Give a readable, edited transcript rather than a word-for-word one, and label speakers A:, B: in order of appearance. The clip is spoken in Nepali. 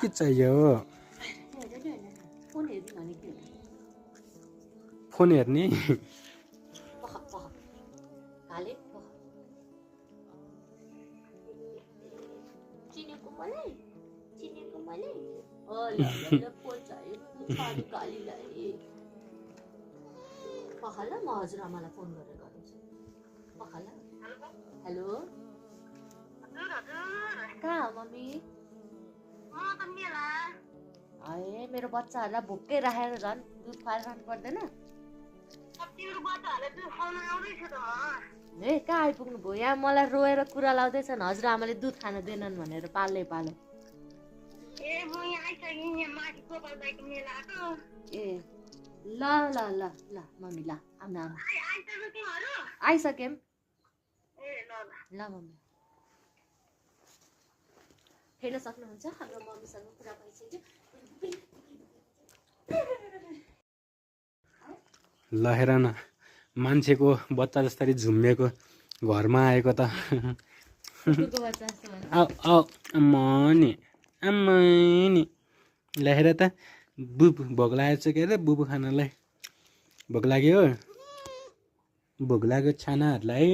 A: के चाहियो फोन हेर्ने
B: पखाला म हजुरआमालाई फोन गरेर गर्छु पखाला हेलो कहाँ हो मम्मी ए मेरो बच्चाहरूलाई भोकै राखेर झन् दुध खुवाएर राख्नु पर्दैन ए कहाँ आइपुग्नु भयो यहाँ मलाई रोएर कुरा लाउँदैछन् हजुरआमाले दुध खान दिएनन् भनेर पालै पालो ए ल ल ल ल मम्मी ल आउनु आउनु आइसक्यौँ ल मम्मी हेर्न सक्नुहुन्छ हाम्रो मम्मीसँग कुरा भइसक्यो
A: ल हेर न मान्छेको बच्चा जस्तरी झुम्मेको घरमा आएको त आऊ आऊ आम्मानी ल हेर त बुबु भोक लागेको छ के अरे बुबु खानालाई भोक लाग्यो भोक लाग्यो छानाहरूलाई